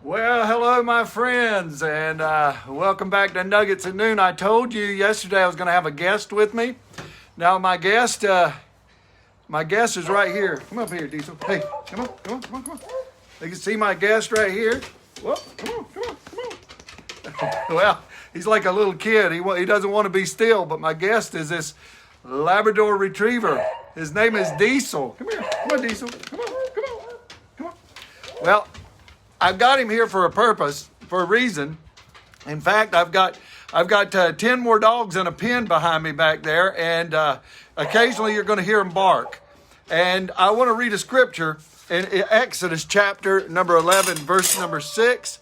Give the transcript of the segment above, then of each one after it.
Well, hello, my friends, and welcome back to Nuggets at Noon. I told you yesterday I was going to have a guest with me. Now, my guest is right here. Come up here, Diesel. Hey, come on, come on, come on, come on. You can see my guest right here. Whoa, come on, come on, come on. Well, he's like a little kid. He doesn't want to be still, but my guest is this Labrador Retriever. His name is Diesel. Come here, come on, Diesel. Come on, come on, come on. Well, I've got him here for a purpose, for a reason. In fact, I've got 10 more dogs in a pen behind me back there, and occasionally you're going to hear them bark. And I want to read a scripture in Exodus chapter number 11, verse number 6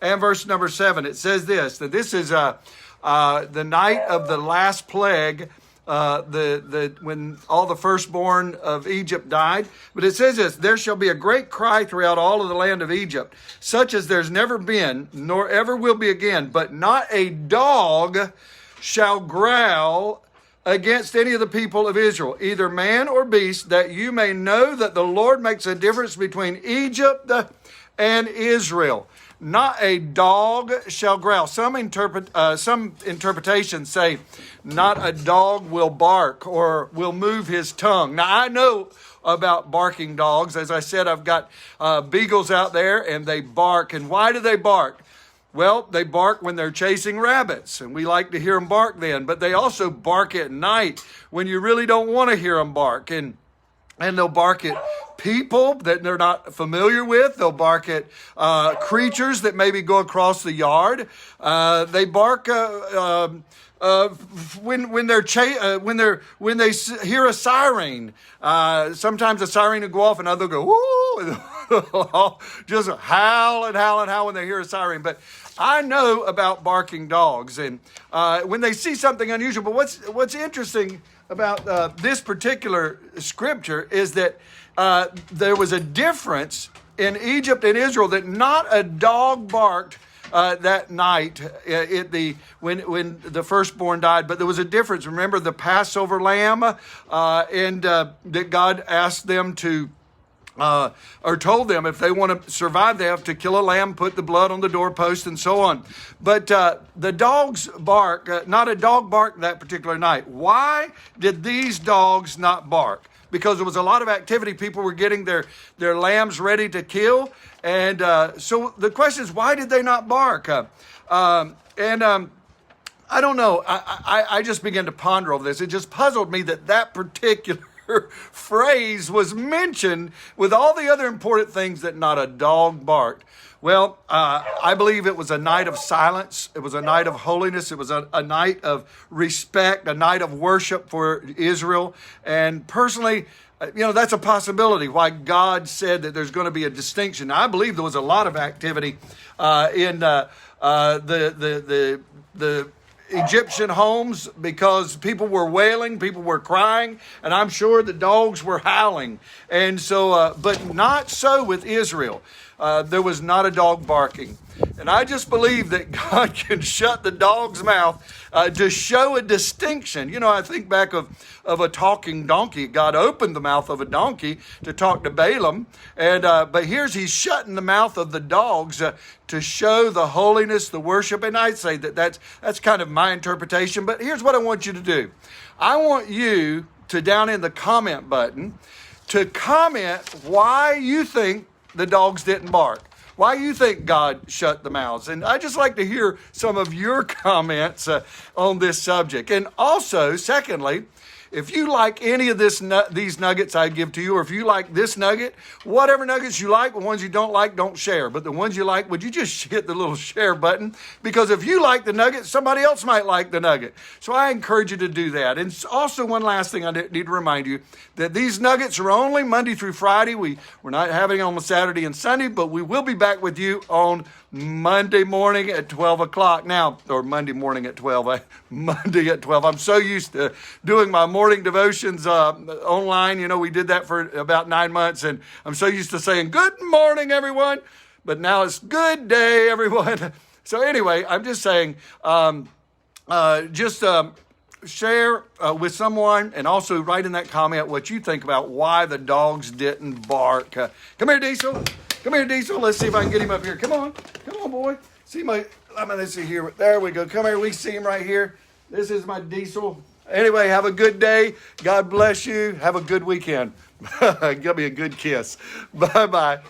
and verse number 7. It says this, that this is the night of the last plague, when all the firstborn of Egypt died. But it says this, there shall be a great cry throughout all of the land of Egypt, such as there's never been, nor ever will be again, but not a dog shall growl against any of the people of Israel, either man or beast, that you may know that the Lord makes a difference between Egypt and Israel. Not a dog shall growl. Some interpretations say not a dog will bark or will move his tongue. Now, I know about barking dogs. As I said, I've got beagles out there and they bark. And why do they bark? Well, they bark when they're chasing rabbits, and we like to hear them bark then. But they also bark at night when you really don't want to hear them bark. And they'll bark at people that they're not familiar with. They'll bark at creatures that maybe go across the yard. They bark when they hear a siren. Sometimes a siren will go off, and others go woo, just howl and howl and howl when they hear a siren. But I know about barking dogs, and when they see something unusual. But what's interesting about this particular scripture is that there was a difference in Egypt and Israel, that not a dog barked that night when the firstborn died, but there was a difference. Remember the Passover lamb, and that God asked them to or told them if they want to survive, they have to kill a lamb, put the blood on the doorpost, and so on. But the dogs bark, not a dog barked that particular night. Why did these dogs not bark? Because there was a lot of activity. People were getting their lambs ready to kill. And so the question is, why did they not bark? I don't know. I just began to ponder over this. It just puzzled me that particular phrase was mentioned with all the other important things, that not a dog barked. Well, I believe it was a night of silence. It was a night of holiness. It was a night of respect, a night of worship for Israel. And personally, that's a possibility why God said that there's going to be a distinction. I believe there was a lot of activity in the Egyptian homes, because people were wailing, people were crying, and I'm sure the dogs were howling. And so, but not so with Israel. There was not a dog barking. And I just believe that God can shut the dog's mouth to show a distinction. I think back of a talking donkey. God opened the mouth of a donkey to talk to Balaam. And but here's he's shutting the mouth of the dogs to show the holiness, the worship. And I'd say that's kind of my interpretation. But here's what I want you to do. I want you to, down in the comment button, to comment why you think the dogs didn't bark. Why you think God shut the mouths. And I just like to hear some of your comments on this subject. And also, secondly, if you like any of these nuggets I give to you, or if you like this nugget, whatever nuggets you like, the ones you don't like, don't share. But the ones you like, would you just hit the little share button? Because if you like the nugget, somebody else might like the nugget. So I encourage you to do that. And also, one last thing I need to remind you, that these nuggets are only Monday through Friday. We're not having them on Saturday and Sunday, but we will be back with you on Monday morning at 12 o'clock now, or Monday morning at 12, Monday at 12. I'm so used to doing my morning devotions online. We did that for about 9 months, and I'm so used to saying, good morning, everyone. But now it's good day, everyone. So anyway, I'm just saying, share with someone, and also write in that comment what you think about why the dogs didn't bark. Come here, Diesel. Come here, Diesel. Let's see if I can get him up here. Come on, boy. See let's see here. There we go. Come here. We see him right here. This is my Diesel. Anyway, have a good day. God bless you. Have a good weekend. Give me a good kiss. Bye-bye.